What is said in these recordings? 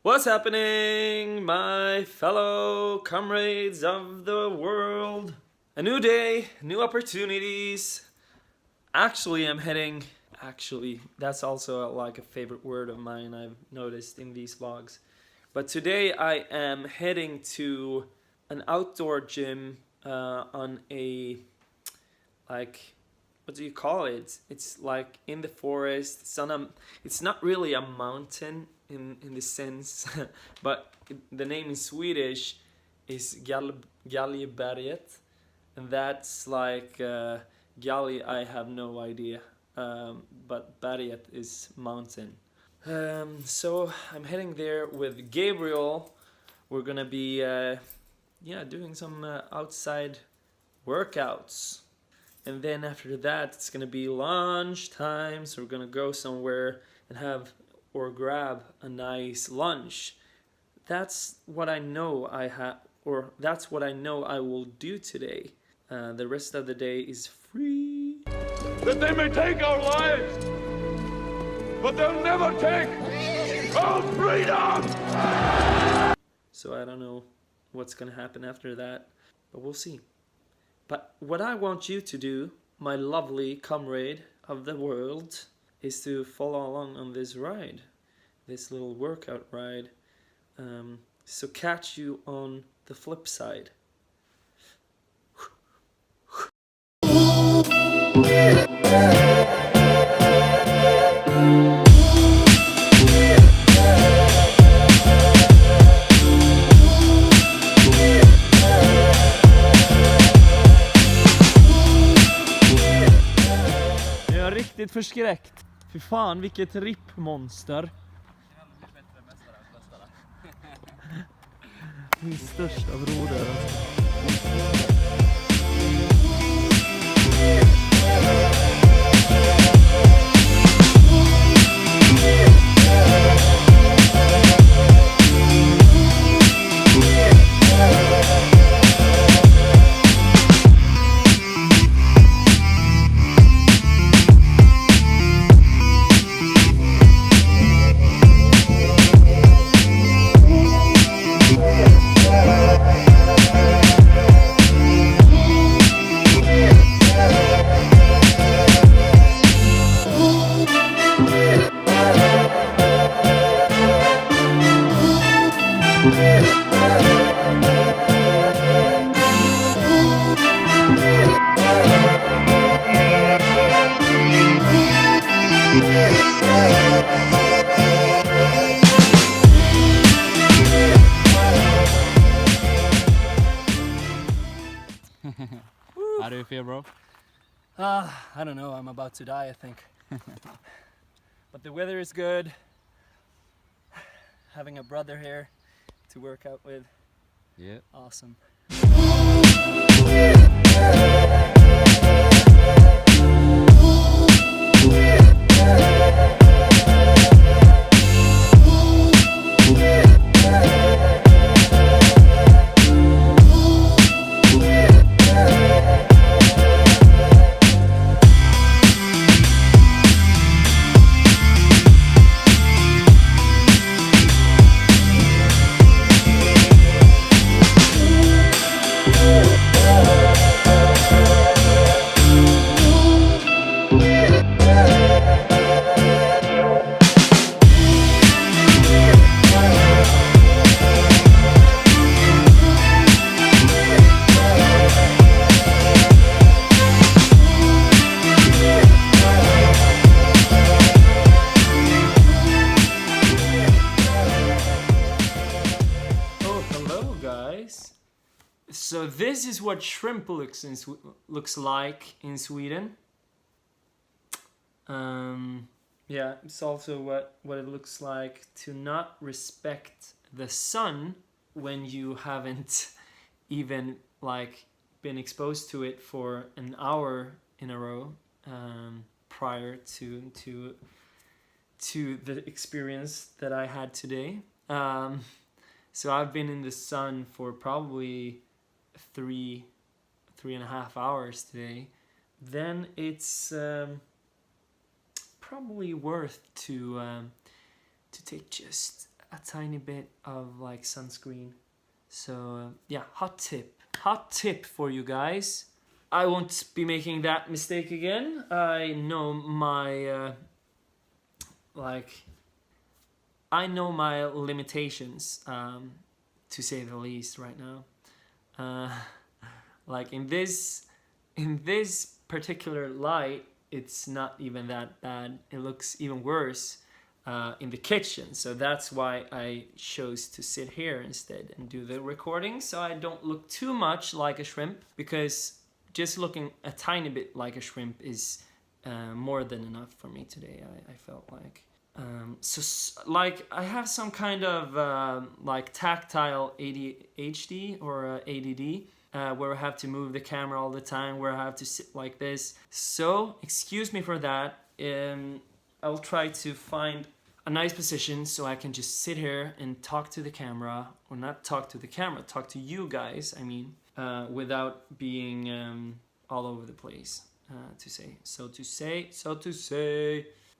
What's happening, my fellow comrades of the world? A new day, new opportunities. Actually, that's also like a favorite word of mine I've noticed in these vlogs. But today I am heading to an outdoor gym on a, like, what do you call it? It's like in the forest. It's not really a mountain in the sense, but the name in Swedish is Galjeberget, and that's like Galli. I have no idea, but Berget is mountain. So I'm heading there with Gabriel. We're gonna be doing some outside workouts. And then after that, it's gonna be lunch time, so we're gonna go somewhere and have or grab a nice lunch. That's what I know that's what I know I will do today. The rest of the day is free. That they may take our lives, but they'll never take our freedom! So I don't know what's gonna happen after that, but we'll see. But what I want you to do, my lovely comrade of the world, is to follow along on this ride, this little workout ride. So catch you on the flip side. Jag är riktigt förskräckt. Fy fan, vilket rippmonster. Min största broder. How do you feel, bro? I don't know, I'm about to die, I think. But the weather is good. Having a brother here to work out with. Yeah. Awesome. So this is what shrimp looks like in Sweden. Yeah, it's also what it looks like to not respect the sun when you haven't even been exposed to it for an hour in a row prior to the experience that I had today. So I've been in the sun for probably 3.5 hours today. Then it's probably worth to take just a tiny bit of like sunscreen. So yeah, hot tip for you guys. I won't be making that mistake again. I know my I know my limitations, to say the least, right now. Like in this particular light, it's not even that bad. It looks even worse in the kitchen. So that's why I chose to sit here instead and do the recording, so I don't look too much like a shrimp, because just looking a tiny bit like a shrimp is more than enough for me today. I felt like. Like I have some kind of like tactile ADHD or ADD, where I have to move the camera all the time, where I have to sit like this. So excuse me for that. I'll try to find a nice position so I can just sit here and talk to the camera, or not talk to the camera, talk to you guys, I mean, without being all over the place, so to say.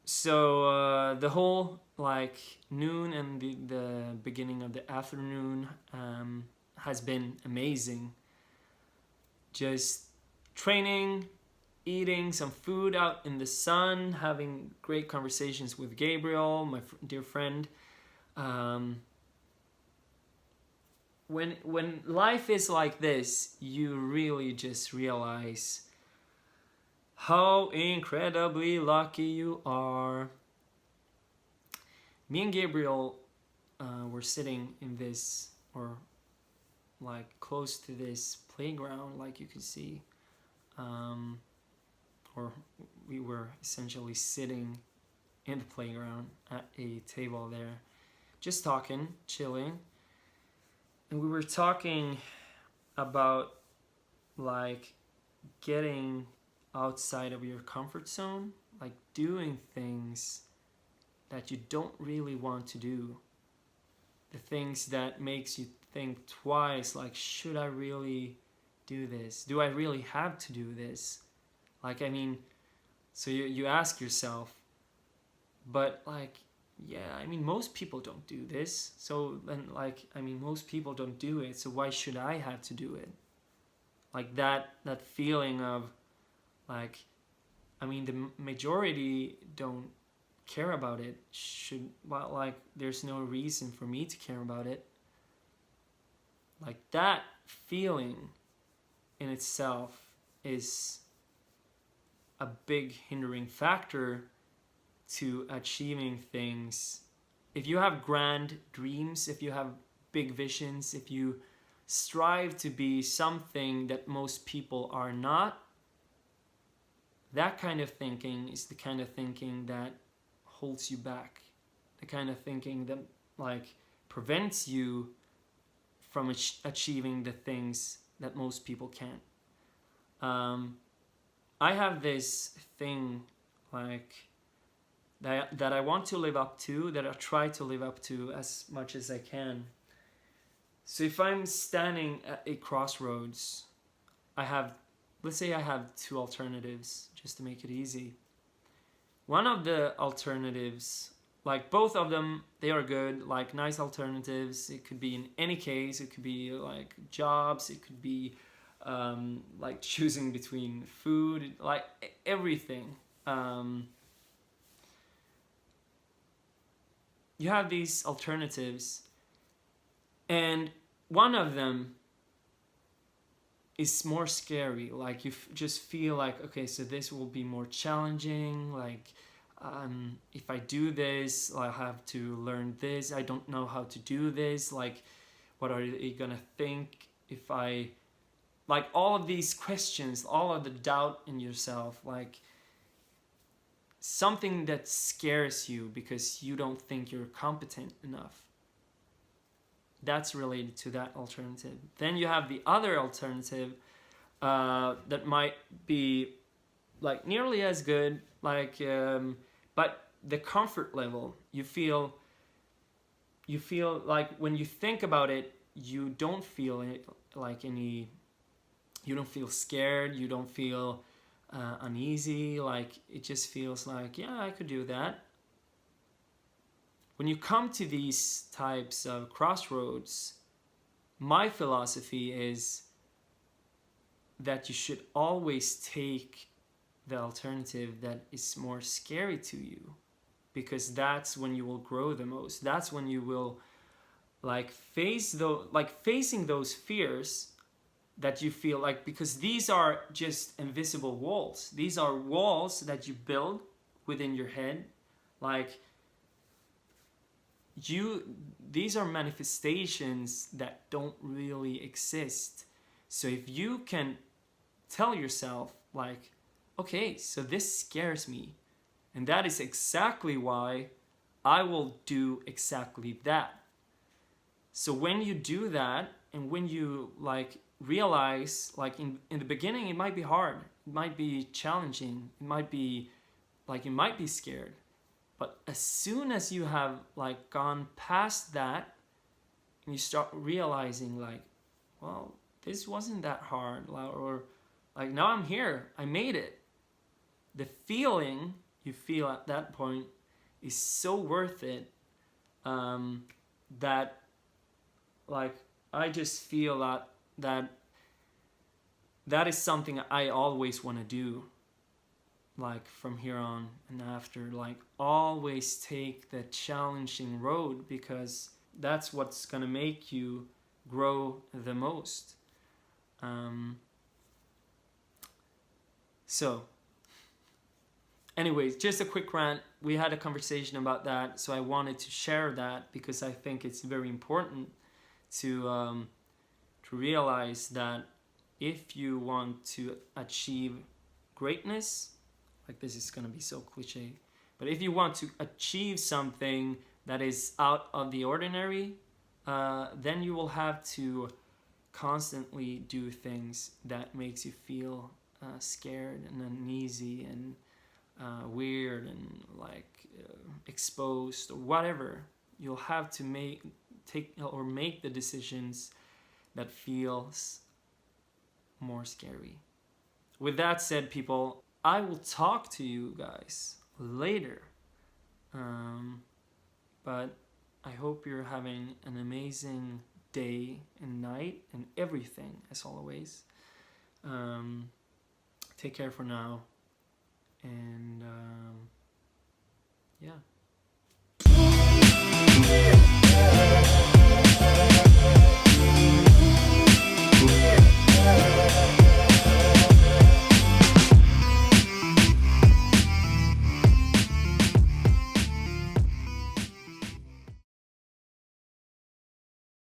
So the whole like noon and the beginning of the afternoon has been amazing. Just training, eating some food out in the sun, having great conversations with Gabriel, my dear friend. When life is like this, you really just realize how incredibly lucky you are. Me and Gabriel were sitting in this, or like close to this playground, like you can see, or we were essentially sitting in the playground at a table there, just talking, chilling. And we were talking about like getting outside of your comfort zone, like doing things that you don't really want to do, the things that makes you think twice, like, should I really do this? Do I really have to do this? Like, I mean, so you ask yourself, but like, yeah, I mean, most people don't do this, so then, like, I mean, most people don't do it, so why should I have to do it? Like that feeling of like, I mean, the majority don't care about it. Well, like, there's no reason for me to care about it. Like, that feeling in itself is a big hindering factor to achieving things. If you have grand dreams, if you have big visions, if you strive to be something that most people are not, that kind of thinking is the kind of thinking that holds you back. The kind of thinking that like prevents you from achieving the things that most people can't. I have this thing like that I want to live up to, that I try to live up to as much as I can. So if I'm standing at a crossroads, let's say I have two alternatives, just to make it easy. One of the alternatives, like both of them, they are good, like nice alternatives. It could be in any case, it could be like jobs, it could be like choosing between food, like everything. You have these alternatives, and one of them is more scary. Like you just feel like, okay, so this will be more challenging. Like if I do this, I'll have to learn this. I don't know how to do this. Like, what are they gonna think if I, like, all of these questions, all of the doubt in yourself, like something that scares you because you don't think you're competent enough. That's related to that alternative. Then you have the other alternative that might be like nearly as good, like but the comfort level, you feel like when you think about it, you don't feel it like any, you don't feel scared, you don't feel uneasy, like it just feels like, yeah, I could do that. when you come to these types of crossroads, my philosophy is that you should always take the alternative that is more scary to you, because that's when you will grow the most. That's when you will facing those fears that you feel like, because these are just invisible walls. These are walls that you build within your head. These are manifestations that don't really exist. So if you can tell yourself like, okay, so this scares me, and that is exactly why I will do exactly that. So when you do that, and when you realize, in the beginning it might be hard, it might be challenging, it might be you might be scared, but as soon as you have gone past that, and you start realizing well, this wasn't that hard, or now I'm here, I made it. The feeling you feel at that point is so worth it, that I just feel that is something I always want to do, from here on and after, always take the challenging road, because that's what's gonna make you grow the most. So anyways, just a quick rant. We had a conversation about that, so I wanted to share that because I think it's very important to realize that if you want to achieve greatness, this is gonna be so cliche, but if you want to achieve something that is out of the ordinary, then you will have to constantly do things that makes you feel scared and uneasy and weird and exposed or whatever. You'll have to make the decisions that feels more scary. With that said, people, I will talk to you guys later. But I hope you're having an amazing day and night and everything, as always. Take care for now. And yeah.